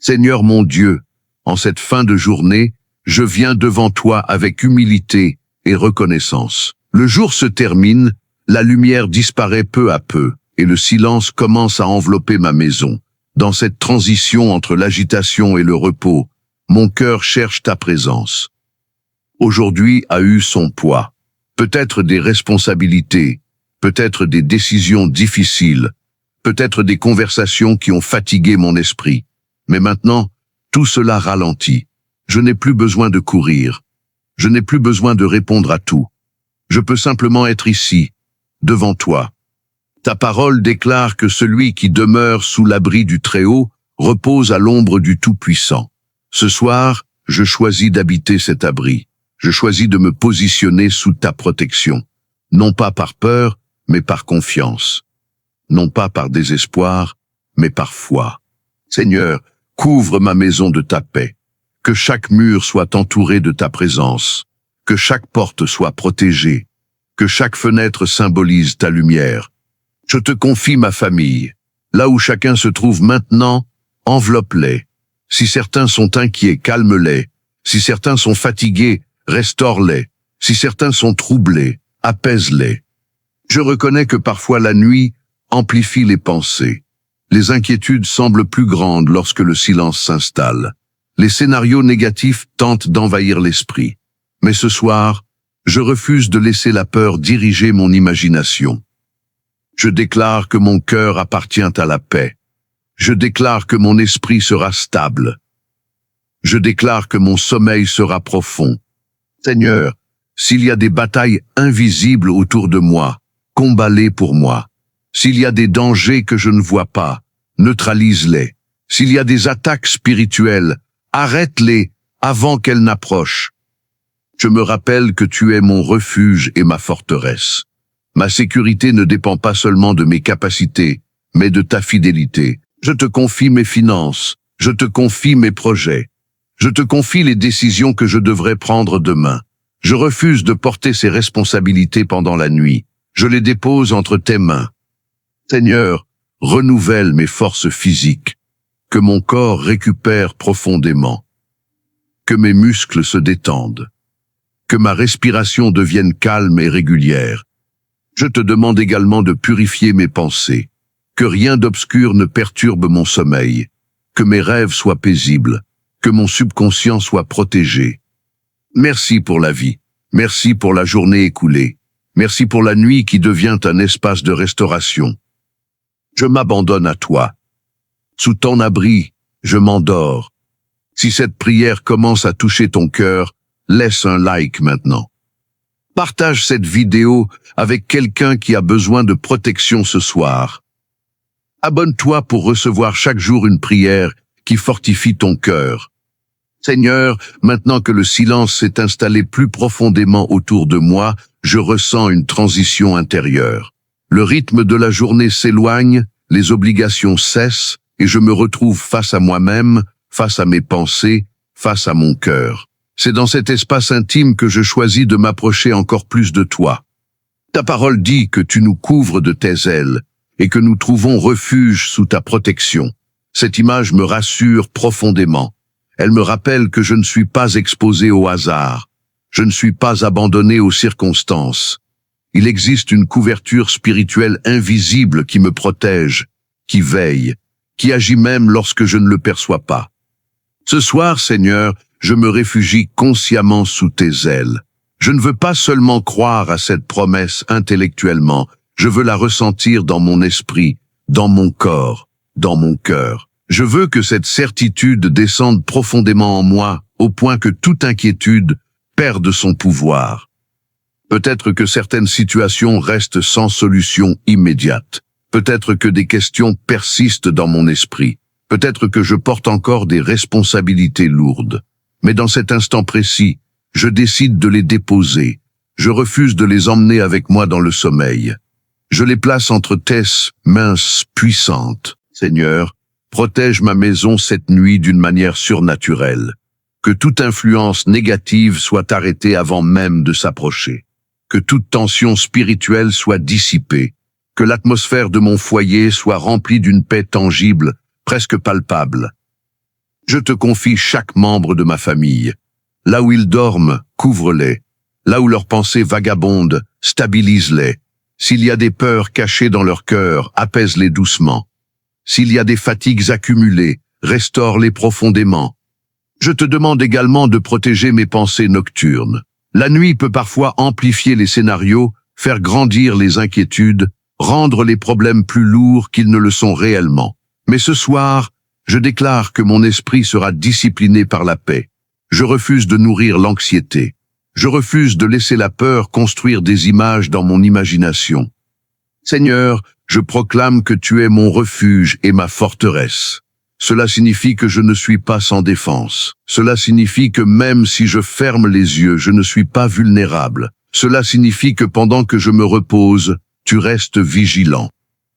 Seigneur mon Dieu, en cette fin de journée, je viens devant toi avec humilité et reconnaissance. Le jour se termine, la lumière disparaît peu à peu, et le silence commence à envelopper ma maison. Dans cette transition entre l'agitation et le repos, mon cœur cherche ta présence. Aujourd'hui a eu son poids, peut-être des responsabilités, peut-être des décisions difficiles, peut-être des conversations qui ont fatigué mon esprit. Mais maintenant, tout cela ralentit. Je n'ai plus besoin de courir. Je n'ai plus besoin de répondre à tout. Je peux simplement être ici, devant toi. Ta parole déclare que celui qui demeure sous l'abri du Très-Haut repose à l'ombre du Tout-Puissant. Ce soir, je choisis d'habiter cet abri. Je choisis de me positionner sous ta protection. Non pas par peur, mais par confiance. Non pas par désespoir, mais par foi. Seigneur, couvre ma maison de ta paix. Que chaque mur soit entouré de ta présence. Que chaque porte soit protégée. Que chaque fenêtre symbolise ta lumière. Je te confie ma famille. Là où chacun se trouve maintenant, enveloppe-les. Si certains sont inquiets, calme-les. Si certains sont fatigués, restaure-les. Si certains sont troublés, apaise-les. Je reconnais que parfois la nuit amplifie les pensées. Les inquiétudes semblent plus grandes lorsque le silence s'installe. Les scénarios négatifs tentent d'envahir l'esprit. Mais ce soir, je refuse de laisser la peur diriger mon imagination. Je déclare que mon cœur appartient à la paix. Je déclare que mon esprit sera stable. Je déclare que mon sommeil sera profond. Seigneur, s'il y a des batailles invisibles autour de moi, combat-les pour moi. S'il y a des dangers que je ne vois pas, neutralise-les. S'il y a des attaques spirituelles, arrête-les avant qu'elles n'approchent. Je me rappelle que tu es mon refuge et ma forteresse. Ma sécurité ne dépend pas seulement de mes capacités, mais de ta fidélité. Je te confie mes finances, je te confie mes projets. Je te confie les décisions que je devrais prendre demain. Je refuse de porter ces responsabilités pendant la nuit. Je les dépose entre tes mains. Seigneur, renouvelle mes forces physiques. Que mon corps récupère profondément. Que mes muscles se détendent. Que ma respiration devienne calme et régulière. Je te demande également de purifier mes pensées. Que rien d'obscur ne perturbe mon sommeil. Que mes rêves soient paisibles. Que mon subconscient soit protégé. Merci pour la vie. Merci pour la journée écoulée. Merci pour la nuit qui devient un espace de restauration. Je m'abandonne à toi. Sous ton abri, je m'endors. Si cette prière commence à toucher ton cœur, laisse un like maintenant. Partage cette vidéo avec quelqu'un qui a besoin de protection ce soir. Abonne-toi pour recevoir chaque jour une prière qui fortifie ton cœur. Seigneur, maintenant que le silence s'est installé plus profondément autour de moi, je ressens une transition intérieure. Le rythme de la journée s'éloigne, les obligations cessent, et je me retrouve face à moi-même, face à mes pensées, face à mon cœur. C'est dans cet espace intime que je choisis de m'approcher encore plus de toi. Ta parole dit que tu nous couvres de tes ailes, et que nous trouvons refuge sous ta protection. Cette image me rassure profondément. Elle me rappelle que je ne suis pas exposé au hasard. Je ne suis pas abandonné aux circonstances. Il existe une couverture spirituelle invisible qui me protège, qui veille, qui agit même lorsque je ne le perçois pas. Ce soir, Seigneur, je me réfugie consciemment sous tes ailes. Je ne veux pas seulement croire à cette promesse intellectuellement, je veux la ressentir dans mon esprit, dans mon corps, dans mon cœur. Je veux que cette certitude descende profondément en moi, au point que toute inquiétude perde son pouvoir. Peut-être que certaines situations restent sans solution immédiate. Peut-être que des questions persistent dans mon esprit. Peut-être que je porte encore des responsabilités lourdes. Mais dans cet instant précis, je décide de les déposer. Je refuse de les emmener avec moi dans le sommeil. Je les place entre tes mains puissantes. Seigneur, protège ma maison cette nuit d'une manière surnaturelle. Que toute influence négative soit arrêtée avant même de s'approcher. Que toute tension spirituelle soit dissipée. Que l'atmosphère de mon foyer soit remplie d'une paix tangible, presque palpable. Je te confie chaque membre de ma famille. Là où ils dorment, couvre-les. Là où leurs pensées vagabondent, stabilise-les. S'il y a des peurs cachées dans leur cœur, apaise-les doucement. S'il y a des fatigues accumulées, restaure-les profondément. Je te demande également de protéger mes pensées nocturnes. La nuit peut parfois amplifier les scénarios, faire grandir les inquiétudes, rendre les problèmes plus lourds qu'ils ne le sont réellement. Mais ce soir, je déclare que mon esprit sera discipliné par la paix. Je refuse de nourrir l'anxiété. Je refuse de laisser la peur construire des images dans mon imagination. Seigneur, je proclame que tu es mon refuge et ma forteresse. Cela signifie que je ne suis pas sans défense. Cela signifie que même si je ferme les yeux, je ne suis pas vulnérable. Cela signifie que pendant que je me repose, tu restes vigilant.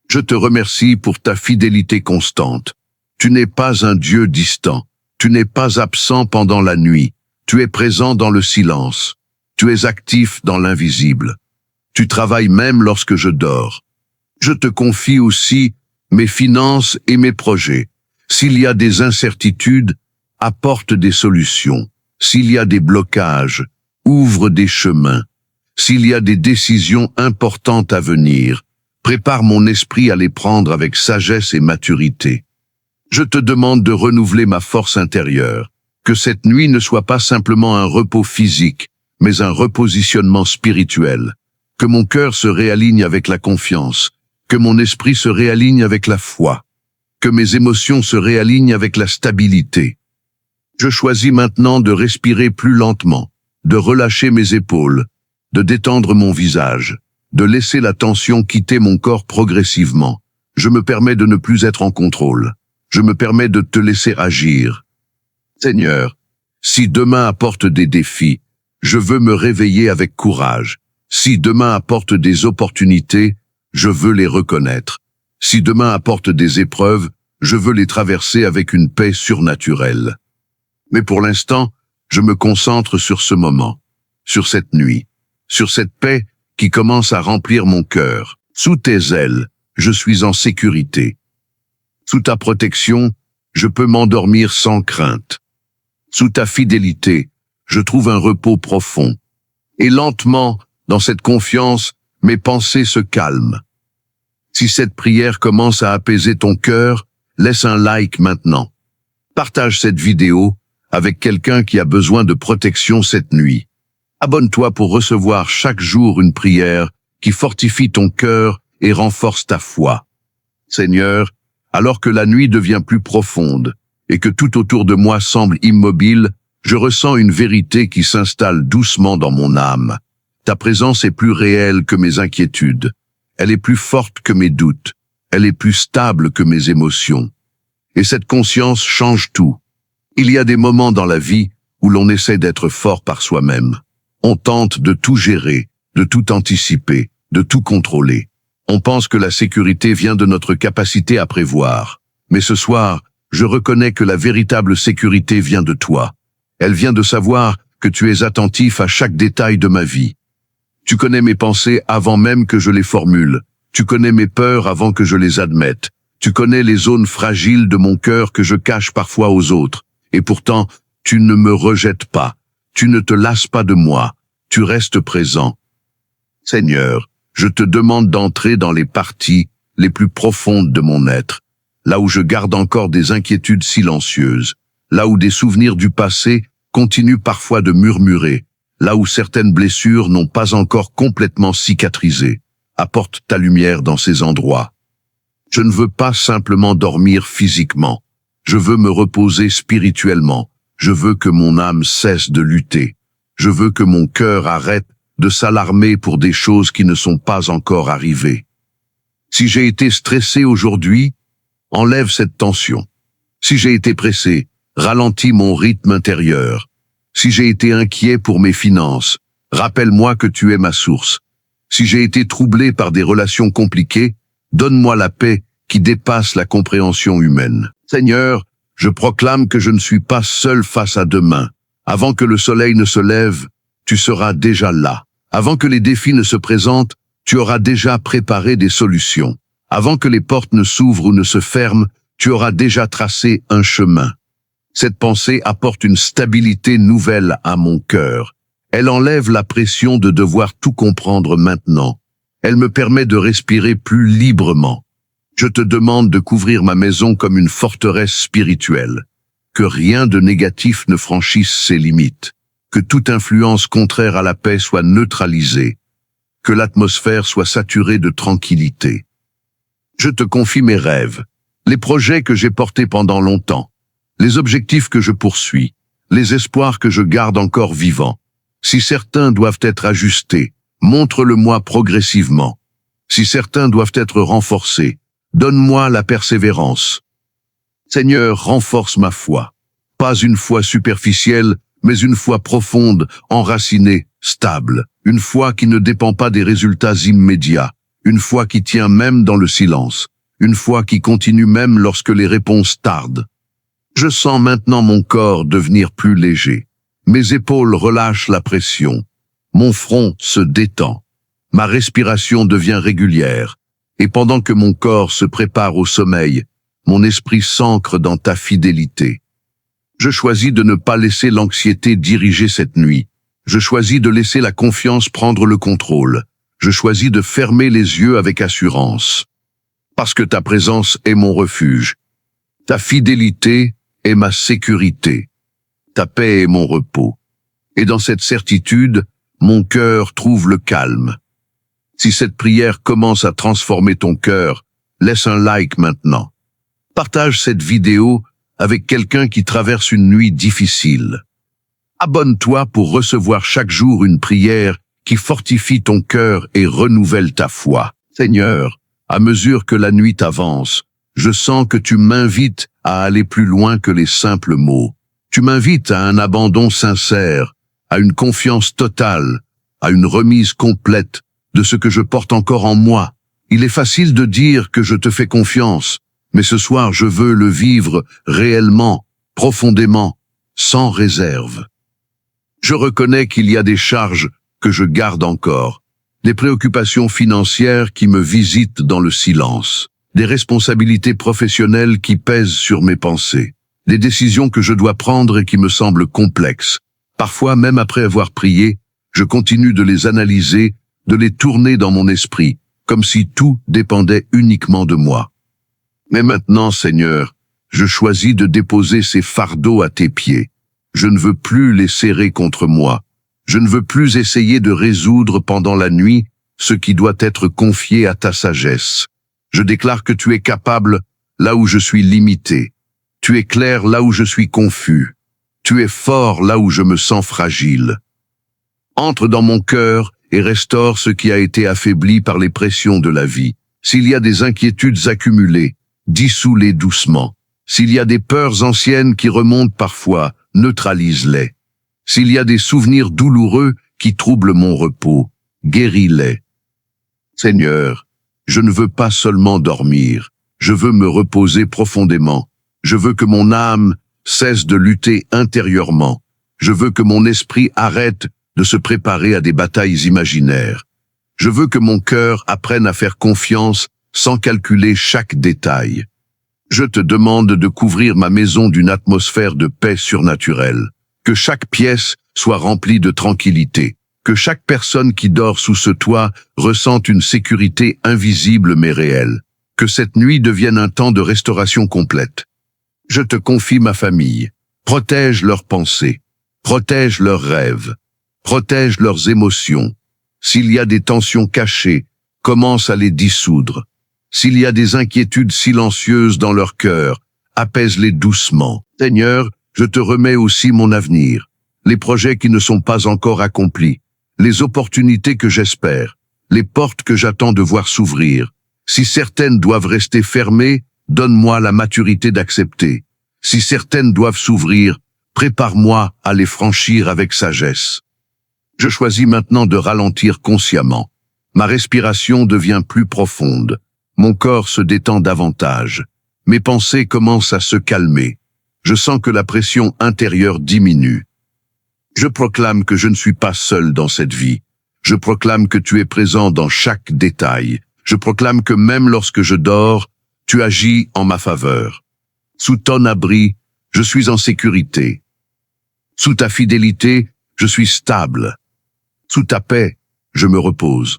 Je te remercie pour ta fidélité constante. Tu n'es pas un Dieu distant. Tu n'es pas absent pendant la nuit. Tu es présent dans le silence. Tu es actif dans l'invisible. Tu travailles même lorsque je dors. Je te confie aussi mes finances et mes projets. S'il y a des incertitudes, apporte des solutions. S'il y a des blocages, ouvre des chemins. S'il y a des décisions importantes à venir, prépare mon esprit à les prendre avec sagesse et maturité. Je te demande de renouveler ma force intérieure, que cette nuit ne soit pas simplement un repos physique, mais un repositionnement spirituel, que mon cœur se réaligne avec la confiance, que mon esprit se réaligne avec la foi, que mes émotions se réalignent avec la stabilité. Je choisis maintenant de respirer plus lentement, de relâcher mes épaules, de détendre mon visage, de laisser la tension quitter mon corps progressivement. Je me permets de ne plus être en contrôle. Je me permets de te laisser agir. Seigneur, si demain apporte des défis, je veux me réveiller avec courage. Si demain apporte des opportunités, je veux les reconnaître. Si demain apporte des épreuves, je veux les traverser avec une paix surnaturelle. Mais pour l'instant, je me concentre sur ce moment, sur cette nuit, sur cette paix qui commence à remplir mon cœur. Sous tes ailes, je suis en sécurité. Sous ta protection, je peux m'endormir sans crainte. Sous ta fidélité, je trouve un repos profond. Et lentement, dans cette confiance, mes pensées se calment. Si cette prière commence à apaiser ton cœur, laisse un like maintenant. Partage cette vidéo avec quelqu'un qui a besoin de protection cette nuit. Abonne-toi pour recevoir chaque jour une prière qui fortifie ton cœur et renforce ta foi. Seigneur, alors que la nuit devient plus profonde et que tout autour de moi semble immobile, je ressens une vérité qui s'installe doucement dans mon âme. Ta présence est plus réelle que mes inquiétudes. Elle est plus forte que mes doutes. Elle est plus stable que mes émotions. Et cette conscience change tout. Il y a des moments dans la vie où l'on essaie d'être fort par soi-même. On tente de tout gérer, de tout anticiper, de tout contrôler. On pense que la sécurité vient de notre capacité à prévoir. Mais ce soir, je reconnais que la véritable sécurité vient de toi. Elle vient de savoir que tu es attentif à chaque détail de ma vie. Tu connais mes pensées avant même que je les formule. Tu connais mes peurs avant que je les admette. Tu connais les zones fragiles de mon cœur que je cache parfois aux autres. Et pourtant, tu ne me rejettes pas. Tu ne te lasses pas de moi. Tu restes présent. Seigneur, je te demande d'entrer dans les parties les plus profondes de mon être, là où je garde encore des inquiétudes silencieuses, là où des souvenirs du passé continuent parfois de murmurer, là où certaines blessures n'ont pas encore complètement cicatrisé. Apporte ta lumière dans ces endroits. Je ne veux pas simplement dormir physiquement. Je veux me reposer spirituellement. Je veux que mon âme cesse de lutter. Je veux que mon cœur arrête de s'alarmer pour des choses qui ne sont pas encore arrivées. Si j'ai été stressé aujourd'hui, enlève cette tension. Si j'ai été pressé, ralentis mon rythme intérieur. Si j'ai été inquiet pour mes finances, rappelle-moi que tu es ma source. Si j'ai été troublé par des relations compliquées, donne-moi la paix qui dépasse la compréhension humaine. Seigneur, je proclame que je ne suis pas seul face à demain. Avant que le soleil ne se lève, tu seras déjà là. Avant que les défis ne se présentent, tu auras déjà préparé des solutions. Avant que les portes ne s'ouvrent ou ne se ferment, tu auras déjà tracé un chemin. Cette pensée apporte une stabilité nouvelle à mon cœur. Elle enlève la pression de devoir tout comprendre maintenant. Elle me permet de respirer plus librement. Je te demande de couvrir ma maison comme une forteresse spirituelle. Que rien de négatif ne franchisse ses limites. Que toute influence contraire à la paix soit neutralisée. Que l'atmosphère soit saturée de tranquillité. Je te confie mes rêves, les projets que j'ai portés pendant longtemps, les objectifs que je poursuis, les espoirs que je garde encore vivants. Si certains doivent être ajustés, montre-le-moi progressivement. Si certains doivent être renforcés, donne-moi la persévérance. Seigneur, renforce ma foi. Pas une foi superficielle, mais une foi profonde, enracinée, stable. Une foi qui ne dépend pas des résultats immédiats. Une foi qui tient même dans le silence. Une foi qui continue même lorsque les réponses tardent. Je sens maintenant mon corps devenir plus léger. Mes épaules relâchent la pression. Mon front se détend. Ma respiration devient régulière. Et pendant que mon corps se prépare au sommeil, mon esprit s'ancre dans ta fidélité. Je choisis de ne pas laisser l'anxiété diriger cette nuit. Je choisis de laisser la confiance prendre le contrôle. Je choisis de fermer les yeux avec assurance. Parce que ta présence est mon refuge. Ta fidélité est ma sécurité. Ta paix est mon repos. Et dans cette certitude, mon cœur trouve le calme. Si cette prière commence à transformer ton cœur, laisse un like maintenant. Partage cette vidéo avec quelqu'un qui traverse une nuit difficile. Abonne-toi pour recevoir chaque jour une prière qui fortifie ton cœur et renouvelle ta foi. Seigneur, à mesure que la nuit avance, je sens que tu m'invites à aller plus loin que les simples mots. Tu m'invites à un abandon sincère, à une confiance totale, à une remise complète de ce que je porte encore en moi. Il est facile de dire que je te fais confiance, mais ce soir je veux le vivre réellement, profondément, sans réserve. Je reconnais qu'il y a des charges que je garde encore, des préoccupations financières qui me visitent dans le silence, des responsabilités professionnelles qui pèsent sur mes pensées, des décisions que je dois prendre et qui me semblent complexes. Parfois, même après avoir prié, je continue de les analyser, de les tourner dans mon esprit, comme si tout dépendait uniquement de moi. Mais maintenant, Seigneur, je choisis de déposer ces fardeaux à tes pieds. Je ne veux plus les serrer contre moi. Je ne veux plus essayer de résoudre pendant la nuit ce qui doit être confié à ta sagesse. Je déclare que tu es capable là où je suis limité. Tu es clair là où je suis confus. Tu es fort là où je me sens fragile. Entre dans mon cœur et restaure ce qui a été affaibli par les pressions de la vie. S'il y a des inquiétudes accumulées, dissous-les doucement. S'il y a des peurs anciennes qui remontent parfois, neutralise-les. S'il y a des souvenirs douloureux qui troublent mon repos, guéris-les. Seigneur, je ne veux pas seulement dormir, je veux me reposer profondément. Je veux que mon âme cesse de lutter intérieurement. Je veux que mon esprit arrête de se préparer à des batailles imaginaires. Je veux que mon cœur apprenne à faire confiance sans calculer chaque détail. Je te demande de couvrir ma maison d'une atmosphère de paix surnaturelle. Que chaque pièce soit remplie de tranquillité. Que chaque personne qui dort sous ce toit ressente une sécurité invisible mais réelle. Que cette nuit devienne un temps de restauration complète. Je te confie ma famille. Protège leurs pensées. Protège leurs rêves. Protège leurs émotions. S'il y a des tensions cachées, commence à les dissoudre. S'il y a des inquiétudes silencieuses dans leur cœur, apaise-les doucement. Seigneur, je te remets aussi mon avenir, les projets qui ne sont pas encore accomplis, les opportunités que j'espère, les portes que j'attends de voir s'ouvrir. Si certaines doivent rester fermées, donne-moi la maturité d'accepter. Si certaines doivent s'ouvrir, prépare-moi à les franchir avec sagesse. Je choisis maintenant de ralentir consciemment. Ma respiration devient plus profonde. Mon corps se détend davantage. Mes pensées commencent à se calmer. Je sens que la pression intérieure diminue. Je proclame que je ne suis pas seul dans cette vie. Je proclame que tu es présent dans chaque détail. Je proclame que même lorsque je dors, tu agis en ma faveur. Sous ton abri, je suis en sécurité. Sous ta fidélité, je suis stable. Sous ta paix, je me repose.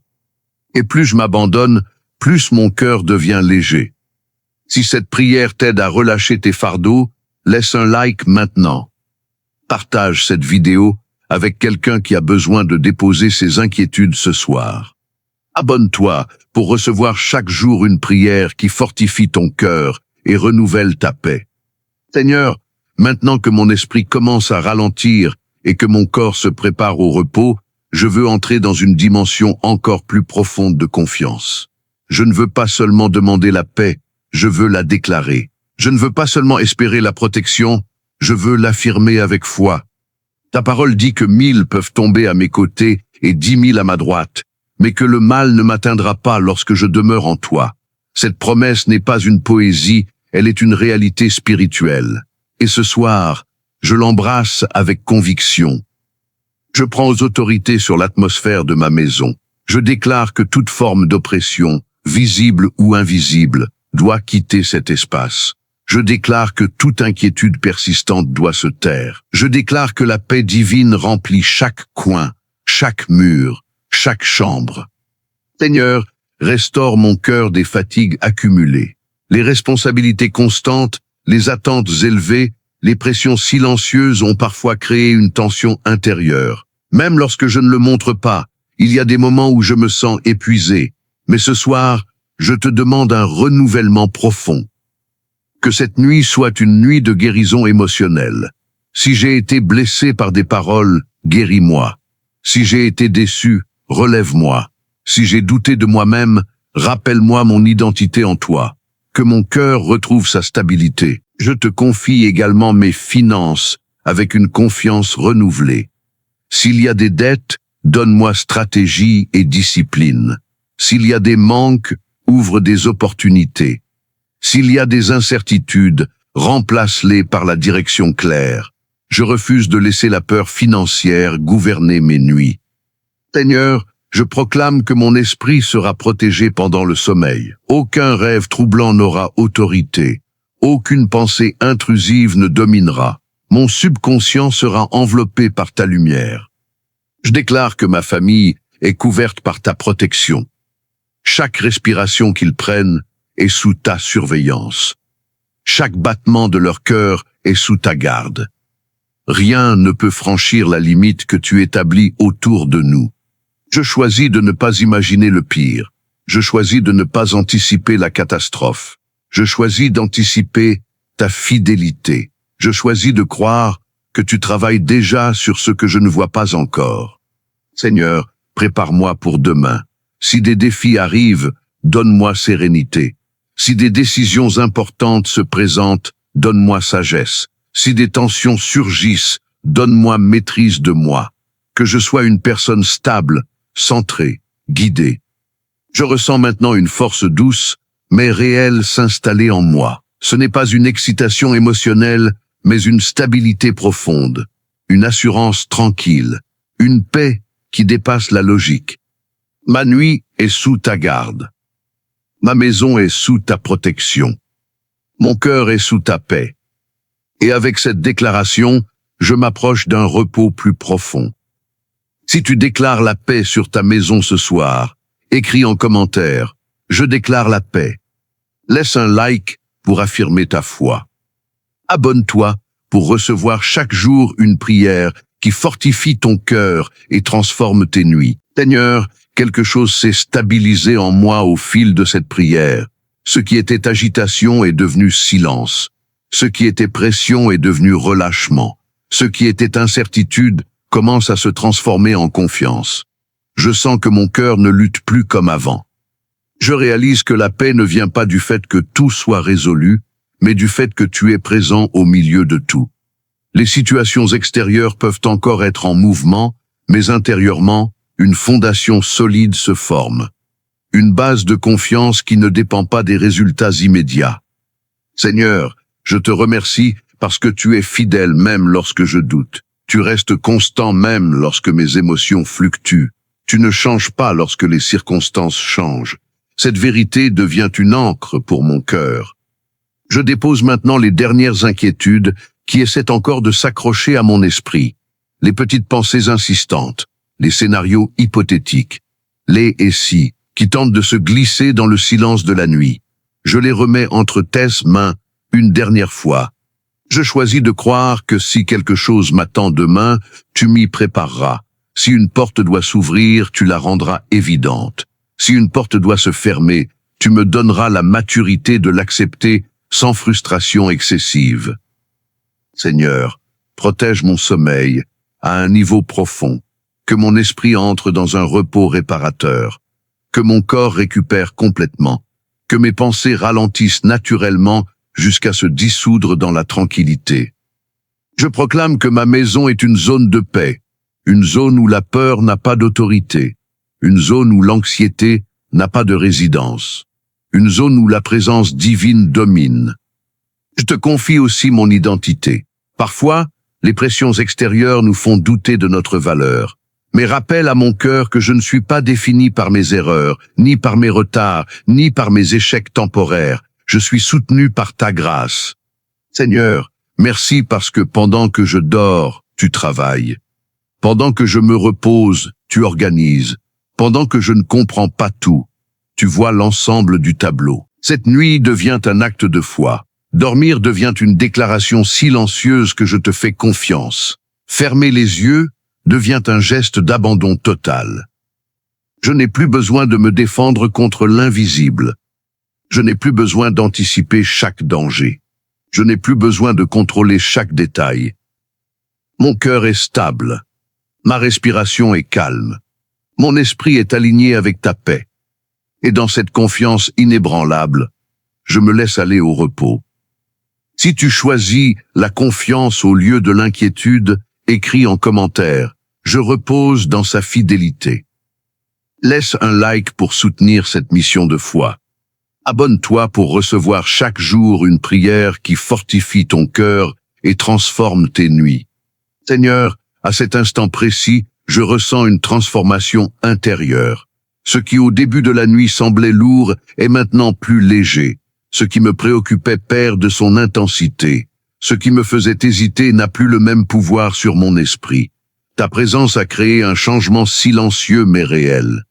Et plus je m'abandonne, plus mon cœur devient léger. Si cette prière t'aide à relâcher tes fardeaux, laisse un like maintenant. Partage cette vidéo avec quelqu'un qui a besoin de déposer ses inquiétudes ce soir. Abonne-toi pour recevoir chaque jour une prière qui fortifie ton cœur et renouvelle ta paix. Seigneur, maintenant que mon esprit commence à ralentir et que mon corps se prépare au repos, je veux entrer dans une dimension encore plus profonde de confiance. Je ne veux pas seulement demander la paix, je veux la déclarer. Je ne veux pas seulement espérer la protection, je veux l'affirmer avec foi. Ta parole dit que 1000 peuvent tomber à mes côtés et 10 000 à ma droite, mais que le mal ne m'atteindra pas lorsque je demeure en toi. Cette promesse n'est pas une poésie, elle est une réalité spirituelle. Et ce soir, je l'embrasse avec conviction. Je prends aux autorités sur l'atmosphère de ma maison. Je déclare que toute forme d'oppression, visible ou invisible, doit quitter cet espace. Je déclare que toute inquiétude persistante doit se taire. Je déclare que la paix divine remplit chaque coin, chaque mur, chaque chambre. Seigneur, restaure mon cœur des fatigues accumulées. Les responsabilités constantes, les attentes élevées, les pressions silencieuses ont parfois créé une tension intérieure. Même lorsque je ne le montre pas, il y a des moments où je me sens épuisé. Mais ce soir, je te demande un renouvellement profond. Que cette nuit soit une nuit de guérison émotionnelle. Si j'ai été blessé par des paroles, guéris-moi. Si j'ai été déçu, relève-moi. Si j'ai douté de moi-même, rappelle-moi mon identité en toi. Que mon cœur retrouve sa stabilité. Je te confie également mes finances avec une confiance renouvelée. S'il y a des dettes, donne-moi stratégie et discipline. S'il y a des manques, ouvre des opportunités. S'il y a des incertitudes, remplace-les par la direction claire. Je refuse de laisser la peur financière gouverner mes nuits. Seigneur, je proclame que mon esprit sera protégé pendant le sommeil. Aucun rêve troublant n'aura autorité. Aucune pensée intrusive ne dominera. Mon subconscient sera enveloppé par ta lumière. Je déclare que ma famille est couverte par ta protection. Chaque respiration qu'ils prennent est sous ta surveillance. Chaque battement de leur cœur est sous ta garde. Rien ne peut franchir la limite que tu établis autour de nous. Je choisis de ne pas imaginer le pire. Je choisis de ne pas anticiper la catastrophe. Je choisis d'anticiper ta fidélité. Je choisis de croire que tu travailles déjà sur ce que je ne vois pas encore. Seigneur, prépare-moi pour demain. Si des défis arrivent, donne-moi sérénité. Si des décisions importantes se présentent, donne-moi sagesse. Si des tensions surgissent, donne-moi maîtrise de moi. Que je sois une personne stable, centrée, guidée. Je ressens maintenant une force douce, mais réelle s'installer en moi. Ce n'est pas une excitation émotionnelle, mais une stabilité profonde, une assurance tranquille, une paix qui dépasse la logique. Ma nuit est sous ta garde. Ma maison est sous ta protection. Mon cœur est sous ta paix. Et avec cette déclaration, je m'approche d'un repos plus profond. Si tu déclares la paix sur ta maison ce soir, écris en commentaire « Je déclare la paix ». Laisse un like pour affirmer ta foi. Abonne-toi pour recevoir chaque jour une prière qui fortifie ton cœur et transforme tes nuits. Seigneur, quelque chose s'est stabilisé en moi au fil de cette prière. Ce qui était agitation est devenu silence. Ce qui était pression est devenu relâchement. Ce qui était incertitude commence à se transformer en confiance. Je sens que mon cœur ne lutte plus comme avant. Je réalise que la paix ne vient pas du fait que tout soit résolu, mais du fait que tu es présent au milieu de tout. Les situations extérieures peuvent encore être en mouvement, mais intérieurement, une fondation solide se forme. Une base de confiance qui ne dépend pas des résultats immédiats. Seigneur, je te remercie parce que tu es fidèle même lorsque je doute. Tu restes constant même lorsque mes émotions fluctuent. Tu ne changes pas lorsque les circonstances changent. Cette vérité devient une ancre pour mon cœur. Je dépose maintenant les dernières inquiétudes qui essaient encore de s'accrocher à mon esprit. Les petites pensées insistantes, les scénarios hypothétiques, les et si, qui tentent de se glisser dans le silence de la nuit. Je les remets entre tes mains une dernière fois. Je choisis de croire que si quelque chose m'attend demain, tu m'y prépareras. Si une porte doit s'ouvrir, tu la rendras évidente. Si une porte doit se fermer, tu me donneras la maturité de l'accepter sans frustration excessive. Seigneur, protège mon sommeil à un niveau profond, que mon esprit entre dans un repos réparateur, que mon corps récupère complètement, que mes pensées ralentissent naturellement jusqu'à se dissoudre dans la tranquillité. Je proclame que ma maison est une zone de paix, une zone où la peur n'a pas d'autorité, une zone où l'anxiété n'a pas de résidence, une zone où la présence divine domine. Je te confie aussi mon identité. Parfois, les pressions extérieures nous font douter de notre valeur, mais rappelle à mon cœur que je ne suis pas défini par mes erreurs, ni par mes retards, ni par mes échecs temporaires. Je suis soutenu par ta grâce. Seigneur, merci parce que pendant que je dors, tu travailles. Pendant que je me repose, tu organises. Pendant que je ne comprends pas tout, tu vois l'ensemble du tableau. Cette nuit devient un acte de foi. Dormir devient une déclaration silencieuse que je te fais confiance. Fermer les yeux devient un geste d'abandon total. Je n'ai plus besoin de me défendre contre l'invisible. Je n'ai plus besoin d'anticiper chaque danger. Je n'ai plus besoin de contrôler chaque détail. Mon cœur est stable. Ma respiration est calme. Mon esprit est aligné avec ta paix. Et dans cette confiance inébranlable, je me laisse aller au repos. Si tu choisis la confiance au lieu de l'inquiétude, écris en commentaire « Je repose dans sa fidélité ». Laisse un like pour soutenir cette mission de foi. Abonne-toi pour recevoir chaque jour une prière qui fortifie ton cœur et transforme tes nuits. Seigneur, à cet instant précis, je ressens une transformation intérieure. Ce qui au début de la nuit semblait lourd est maintenant plus léger. Ce qui me préoccupait perd de son intensité. Ce qui me faisait hésiter n'a plus le même pouvoir sur mon esprit. Ta présence a créé un changement silencieux mais réel.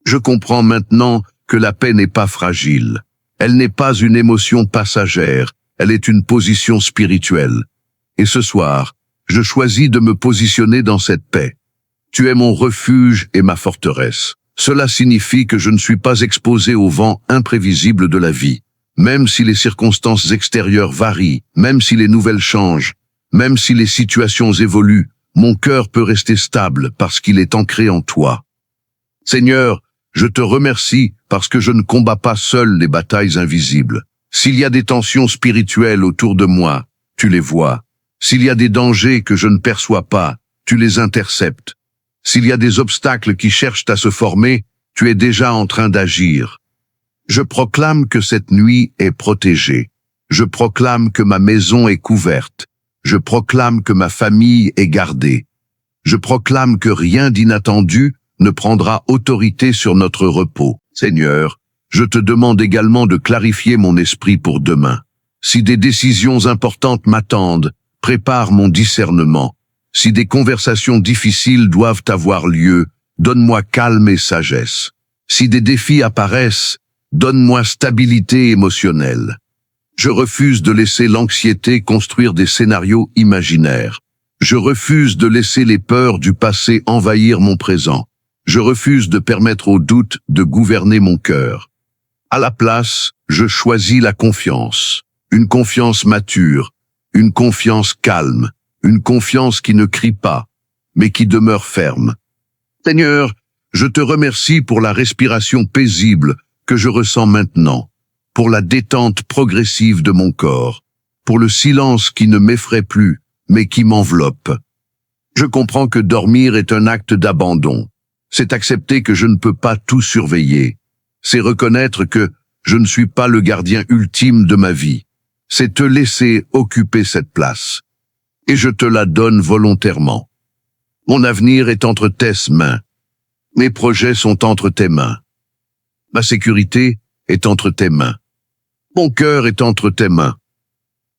Je comprends maintenant que la paix n'est pas fragile. Elle n'est pas une émotion passagère, elle est une position spirituelle. Et ce soir, je choisis de me positionner dans cette paix. Tu es mon refuge et ma forteresse. Cela signifie que je ne suis pas exposé au vent imprévisible de la vie. Même si les circonstances extérieures varient, même si les nouvelles changent, même si les situations évoluent, mon cœur peut rester stable parce qu'il est ancré en toi. Seigneur, je te remercie parce que je ne combats pas seul les batailles invisibles. S'il y a des tensions spirituelles autour de moi, tu les vois. S'il y a des dangers que je ne perçois pas, tu les interceptes. S'il y a des obstacles qui cherchent à se former, tu es déjà en train d'agir. Je proclame que cette nuit est protégée. Je proclame que ma maison est couverte. Je proclame que ma famille est gardée. Je proclame que rien d'inattendu ne prendra autorité sur notre repos. Seigneur, je te demande également de clarifier mon esprit pour demain. Si des décisions importantes m'attendent, prépare mon discernement. Si des conversations difficiles doivent avoir lieu, donne-moi calme et sagesse. Si des défis apparaissent, donne-moi stabilité émotionnelle. Je refuse de laisser l'anxiété construire des scénarios imaginaires. Je refuse de laisser les peurs du passé envahir mon présent. Je refuse de permettre aux doutes de gouverner mon cœur. À la place, je choisis la confiance. Une confiance mature, une confiance calme, une confiance qui ne crie pas, mais qui demeure ferme. Seigneur, je te remercie pour la respiration paisible que je ressens maintenant, pour la détente progressive de mon corps, pour le silence qui ne m'effraie plus, mais qui m'enveloppe. Je comprends que dormir est un acte d'abandon. C'est accepter que je ne peux pas tout surveiller. C'est reconnaître que je ne suis pas le gardien ultime de ma vie. C'est te laisser occuper cette place. Et je te la donne volontairement. Mon avenir est entre tes mains. Mes projets sont entre tes mains. Ma sécurité est entre tes mains. Mon cœur est entre tes mains.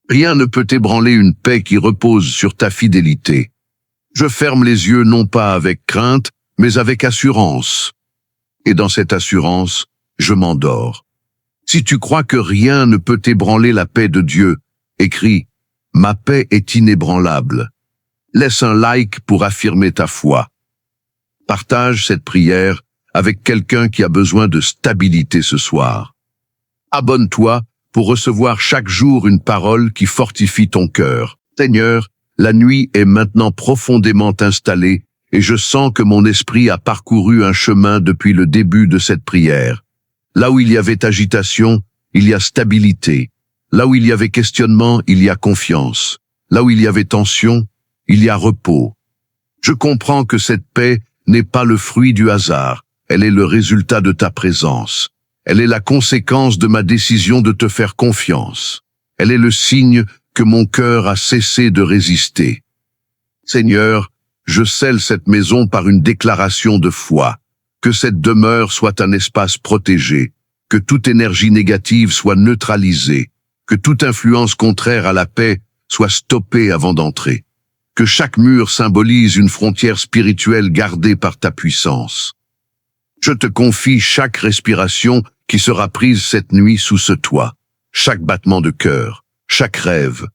Rien ne peut ébranler une paix qui repose sur ta fidélité. Je ferme les yeux non pas avec crainte, mais avec assurance. Et dans cette assurance, je m'endors. Si tu crois que rien ne peut ébranler la paix de Dieu, écris « Ma paix est inébranlable ». Laisse un like pour affirmer ta foi. Partage cette prière avec quelqu'un qui a besoin de stabilité ce soir. Abonne-toi pour recevoir chaque jour une parole qui fortifie ton cœur. Seigneur, la nuit est maintenant profondément installée et je sens que mon esprit a parcouru un chemin depuis le début de cette prière. Là où il y avait agitation, il y a stabilité. Là où il y avait questionnement, il y a confiance. Là où il y avait tension, il y a repos. Je comprends que cette paix n'est pas le fruit du hasard, elle est le résultat de ta présence. Elle est la conséquence de ma décision de te faire confiance. Elle est le signe que mon cœur a cessé de résister. Seigneur, je scelle cette maison par une déclaration de foi. Que cette demeure soit un espace protégé, que toute énergie négative soit neutralisée, que toute influence contraire à la paix soit stoppée avant d'entrer. Que chaque mur symbolise une frontière spirituelle gardée par ta puissance. Je te confie chaque respiration qui sera prise cette nuit sous ce toit, chaque battement de cœur, chaque rêve,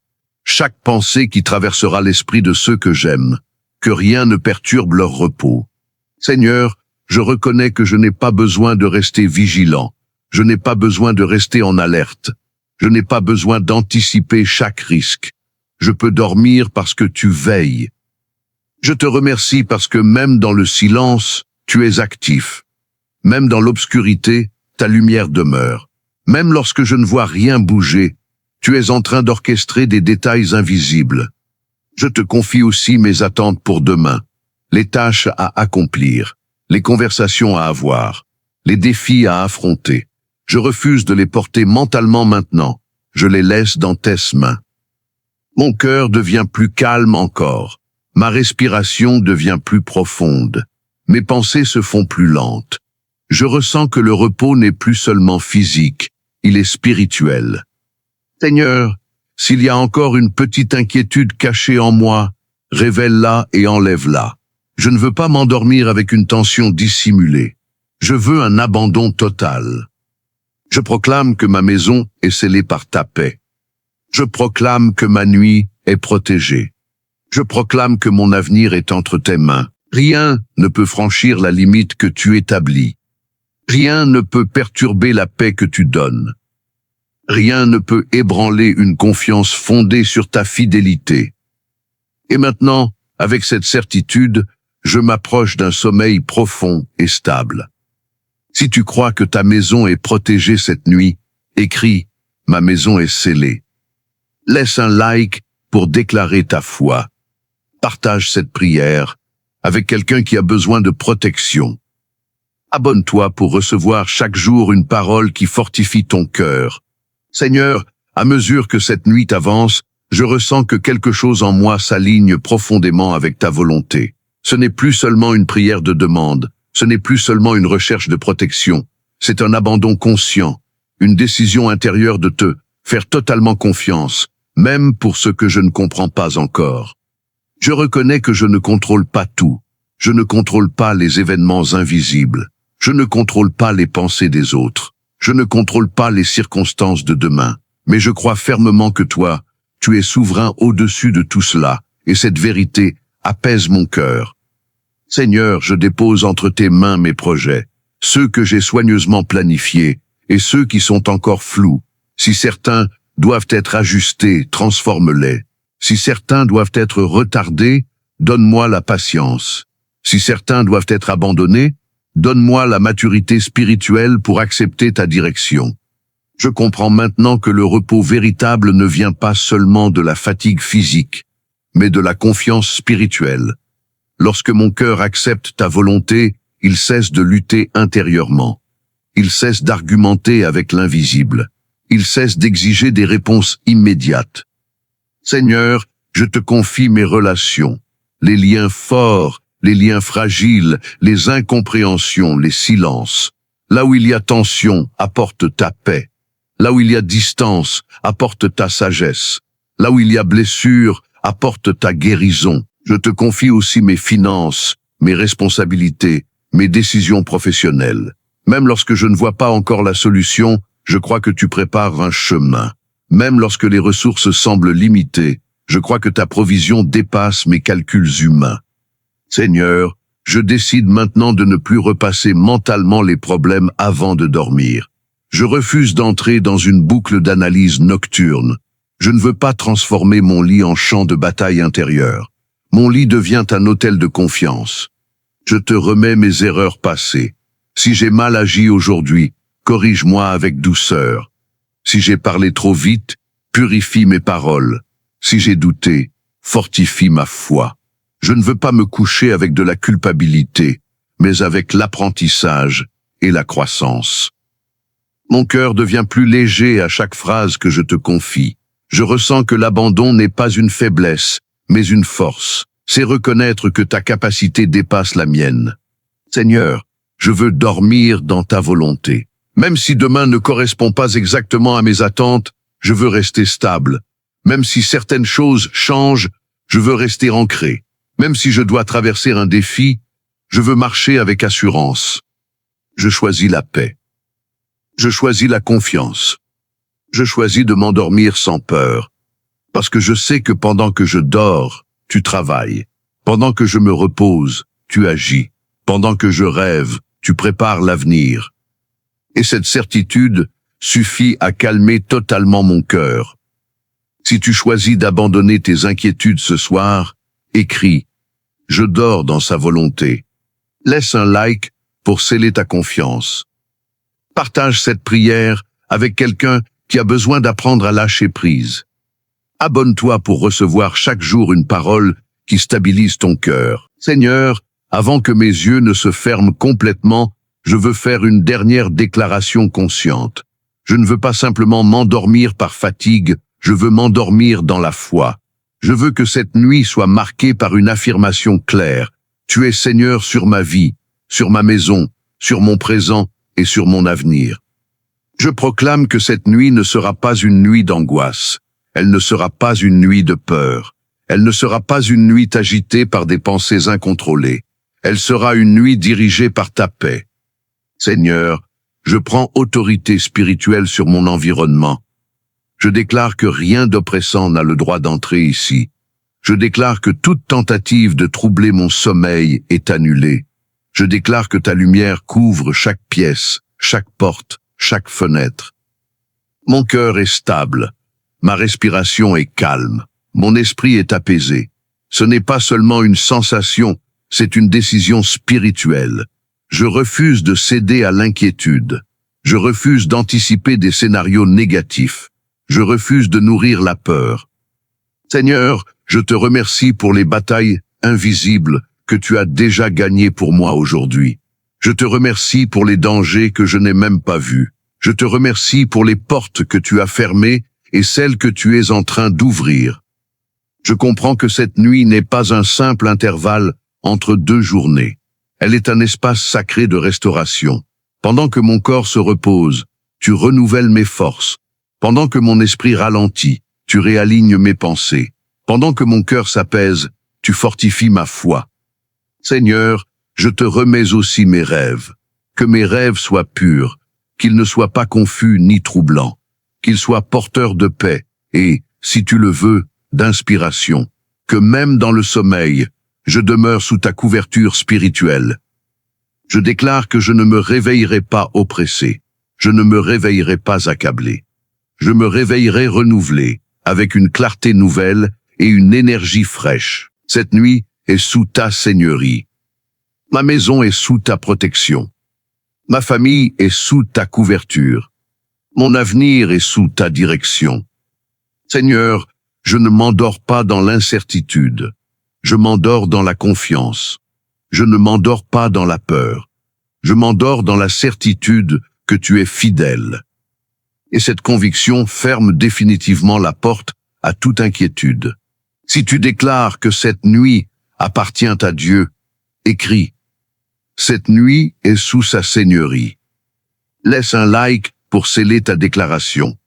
chaque pensée qui traversera l'esprit de ceux que j'aime, que rien ne perturbe leur repos. Seigneur, je reconnais que je n'ai pas besoin de rester vigilant, je n'ai pas besoin de rester en alerte, je n'ai pas besoin d'anticiper chaque risque. Je peux dormir parce que tu veilles. Je te remercie parce que même dans le silence, tu es actif. Même dans l'obscurité, ta lumière demeure. Même lorsque je ne vois rien bouger, tu es en train d'orchestrer des détails invisibles. Je te confie aussi mes attentes pour demain, les tâches à accomplir, les conversations à avoir, les défis à affronter. Je refuse de les porter mentalement maintenant, je les laisse dans tes mains. Mon cœur devient plus calme encore, ma respiration devient plus profonde, mes pensées se font plus lentes. Je ressens que le repos n'est plus seulement physique, il est spirituel. Seigneur, s'il y a encore une petite inquiétude cachée en moi, révèle-la et enlève-la. Je ne veux pas m'endormir avec une tension dissimulée. Je veux un abandon total. Je proclame que ma maison est scellée par ta paix. Je proclame que ma nuit est protégée. Je proclame que mon avenir est entre tes mains. Rien ne peut franchir la limite que tu établis. Rien ne peut perturber la paix que tu donnes. Rien ne peut ébranler une confiance fondée sur ta fidélité. Et maintenant, avec cette certitude, je m'approche d'un sommeil profond et stable. Si tu crois que ta maison est protégée cette nuit, écris « Ma maison est scellée ». Laisse un like pour déclarer ta foi. Partage cette prière avec quelqu'un qui a besoin de protection. Abonne-toi pour recevoir chaque jour une parole qui fortifie ton cœur. Seigneur, à mesure que cette nuit avance, je ressens que quelque chose en moi s'aligne profondément avec ta volonté. Ce n'est plus seulement une prière de demande, ce n'est plus seulement une recherche de protection, c'est un abandon conscient, une décision intérieure de te faire totalement confiance, même pour ce que je ne comprends pas encore. Je reconnais que je ne contrôle pas tout, je ne contrôle pas les événements invisibles, je ne contrôle pas les pensées des autres, je ne contrôle pas les circonstances de demain, mais je crois fermement que toi, tu es souverain au-dessus de tout cela, et cette vérité apaise mon cœur. Seigneur, je dépose entre tes mains mes projets, ceux que j'ai soigneusement planifiés, et ceux qui sont encore flous. Si certains doivent être ajustés, transforme-les. Si certains doivent être retardés, donne-moi la patience. Si certains doivent être abandonnés, donne-moi la maturité spirituelle pour accepter ta direction. Je comprends maintenant que le repos véritable ne vient pas seulement de la fatigue physique, mais de la confiance spirituelle. Lorsque mon cœur accepte ta volonté, il cesse de lutter intérieurement. Il cesse d'argumenter avec l'invisible. Il cesse d'exiger des réponses immédiates. Seigneur, je te confie mes relations, les liens forts, les liens fragiles, les incompréhensions, les silences. Là où il y a tension, apporte ta paix. Là où il y a distance, apporte ta sagesse. Là où il y a blessure, apporte ta guérison. Je te confie aussi mes finances, mes responsabilités, mes décisions professionnelles. Même lorsque je ne vois pas encore la solution, je crois que tu prépares un chemin. Même lorsque les ressources semblent limitées, je crois que ta provision dépasse mes calculs humains. Seigneur, je décide maintenant de ne plus repasser mentalement les problèmes avant de dormir. Je refuse d'entrer dans une boucle d'analyse nocturne. Je ne veux pas transformer mon lit en champ de bataille intérieure. Mon lit devient un hôtel de confiance. Je te remets mes erreurs passées. Si j'ai mal agi aujourd'hui, corrige-moi avec douceur. Si j'ai parlé trop vite, purifie mes paroles. Si j'ai douté, fortifie ma foi. Je ne veux pas me coucher avec de la culpabilité, mais avec l'apprentissage et la croissance. Mon cœur devient plus léger à chaque phrase que je te confie. Je ressens que l'abandon n'est pas une faiblesse, mais une force. C'est reconnaître que ta capacité dépasse la mienne. Seigneur, je veux dormir dans ta volonté. Même si demain ne correspond pas exactement à mes attentes, je veux rester stable. Même si certaines choses changent, je veux rester ancré. Même si je dois traverser un défi, je veux marcher avec assurance. Je choisis la paix. Je choisis la confiance. Je choisis de m'endormir sans peur. Parce que je sais que pendant que je dors, tu travailles. Pendant que je me repose, tu agis. Pendant que je rêve, tu prépares l'avenir. Et cette certitude suffit à calmer totalement mon cœur. Si tu choisis d'abandonner tes inquiétudes ce soir, écris « Je dors dans sa volonté ». Laisse un like pour sceller ta confiance. Partage cette prière avec quelqu'un qui a besoin d'apprendre à lâcher prise. Abonne-toi pour recevoir chaque jour une parole qui stabilise ton cœur. Seigneur, avant que mes yeux ne se ferment complètement, je veux faire une dernière déclaration consciente. Je ne veux pas simplement m'endormir par fatigue, je veux m'endormir dans la foi. Je veux que cette nuit soit marquée par une affirmation claire. Tu es Seigneur sur ma vie, sur ma maison, sur mon présent et sur mon avenir. Je proclame que cette nuit ne sera pas une nuit d'angoisse. Elle ne sera pas une nuit de peur. Elle ne sera pas une nuit agitée par des pensées incontrôlées. Elle sera une nuit dirigée par ta paix. Seigneur, je prends autorité spirituelle sur mon environnement. Je déclare que rien d'oppressant n'a le droit d'entrer ici. Je déclare que toute tentative de troubler mon sommeil est annulée. Je déclare que ta lumière couvre chaque pièce, chaque porte, chaque fenêtre. Mon cœur est stable. Ma respiration est calme. Mon esprit est apaisé. Ce n'est pas seulement une sensation, c'est une décision spirituelle. Je refuse de céder à l'inquiétude. Je refuse d'anticiper des scénarios négatifs. Je refuse de nourrir la peur. Seigneur, je te remercie pour les batailles invisibles que tu as déjà gagnées pour moi aujourd'hui. Je te remercie pour les dangers que je n'ai même pas vus. Je te remercie pour les portes que tu as fermées et celles que tu es en train d'ouvrir. Je comprends que cette nuit n'est pas un simple intervalle entre deux journées. Elle est un espace sacré de restauration. Pendant que mon corps se repose, tu renouvelles mes forces. Pendant que mon esprit ralentit, tu réalignes mes pensées. Pendant que mon cœur s'apaise, tu fortifies ma foi. Seigneur, je te remets aussi mes rêves. Que mes rêves soient purs, qu'ils ne soient pas confus ni troublants, qu'ils soient porteurs de paix et, si tu le veux, d'inspiration. Que même dans le sommeil, je demeure sous ta couverture spirituelle. Je déclare que je ne me réveillerai pas oppressé. Je ne me réveillerai pas accablé. Je me réveillerai renouvelé, avec une clarté nouvelle et une énergie fraîche. Cette nuit est sous ta seigneurie. Ma maison est sous ta protection. Ma famille est sous ta couverture. Mon avenir est sous ta direction. Seigneur, je ne m'endors pas dans l'incertitude. Je m'endors dans la confiance. Je ne m'endors pas dans la peur. Je m'endors dans la certitude que tu es fidèle. Et cette conviction ferme définitivement la porte à toute inquiétude. Si tu déclares que cette nuit appartient à Dieu, écris « Cette nuit est sous sa seigneurie ». Laisse un like pour sceller ta déclaration.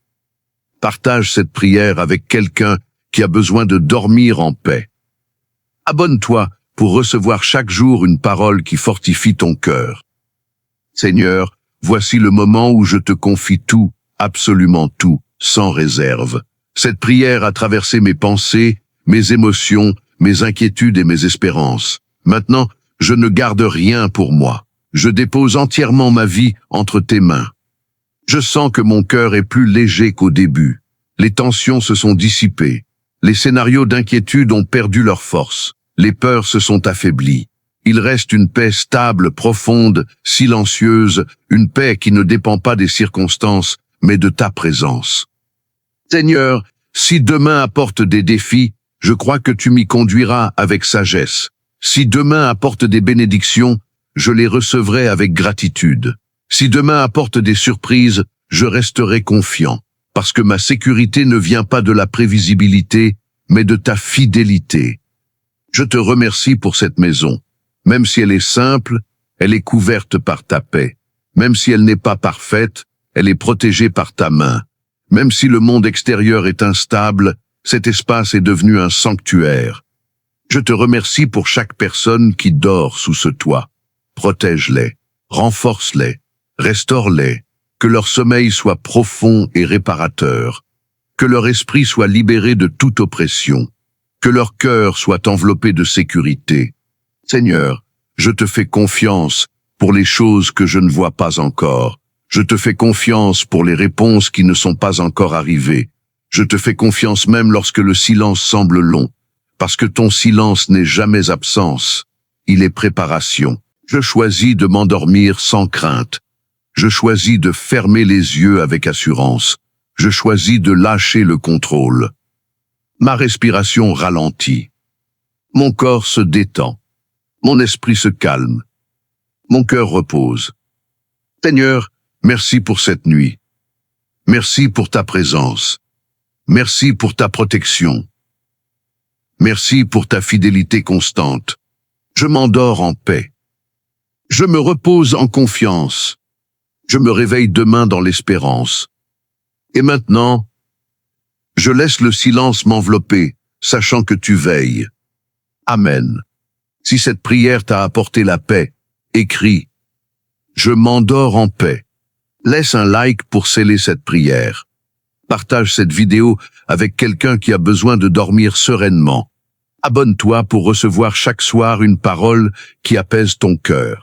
Partage cette prière avec quelqu'un qui a besoin de dormir en paix. Abonne-toi pour recevoir chaque jour une parole qui fortifie ton cœur. Seigneur, voici le moment où je te confie tout, absolument tout, sans réserve. Cette prière a traversé mes pensées, mes émotions, mes inquiétudes et mes espérances. Maintenant, je ne garde rien pour moi. Je dépose entièrement ma vie entre tes mains. Je sens que mon cœur est plus léger qu'au début. Les tensions se sont dissipées. Les scénarios d'inquiétude ont perdu leur force. Les peurs se sont affaiblies. Il reste une paix stable, profonde, silencieuse, une paix qui ne dépend pas des circonstances, mais de ta présence. Seigneur, si demain apporte des défis, je crois que tu m'y conduiras avec sagesse. Si demain apporte des bénédictions, je les recevrai avec gratitude. Si demain apporte des surprises, je resterai confiant, parce que ma sécurité ne vient pas de la prévisibilité, mais de ta fidélité. Je te remercie pour cette maison. Même si elle est simple, elle est couverte par ta paix. Même si elle n'est pas parfaite, elle est protégée par ta main. Même si le monde extérieur est instable, cet espace est devenu un sanctuaire. Je te remercie pour chaque personne qui dort sous ce toit. Protège-les, renforce-les, restaure-les, que leur sommeil soit profond et réparateur, que leur esprit soit libéré de toute oppression, que leur cœur soit enveloppé de sécurité. Seigneur, je te fais confiance pour les choses que je ne vois pas encore. Je te fais confiance pour les réponses qui ne sont pas encore arrivées. Je te fais confiance même lorsque le silence semble long, parce que ton silence n'est jamais absence, il est préparation. Je choisis de m'endormir sans crainte. Je choisis de fermer les yeux avec assurance. Je choisis de lâcher le contrôle. Ma respiration ralentit. Mon corps se détend. Mon esprit se calme. Mon cœur repose. Seigneur, merci pour cette nuit. Merci pour ta présence. Merci pour ta protection. Merci pour ta fidélité constante. Je m'endors en paix. Je me repose en confiance. Je me réveille demain dans l'espérance. Et maintenant, je laisse le silence m'envelopper, sachant que tu veilles. Amen. Si cette prière t'a apporté la paix, écris « Je m'endors en paix ». Laisse un like pour sceller cette prière. Partage cette vidéo avec quelqu'un qui a besoin de dormir sereinement. Abonne-toi pour recevoir chaque soir une parole qui apaise ton cœur.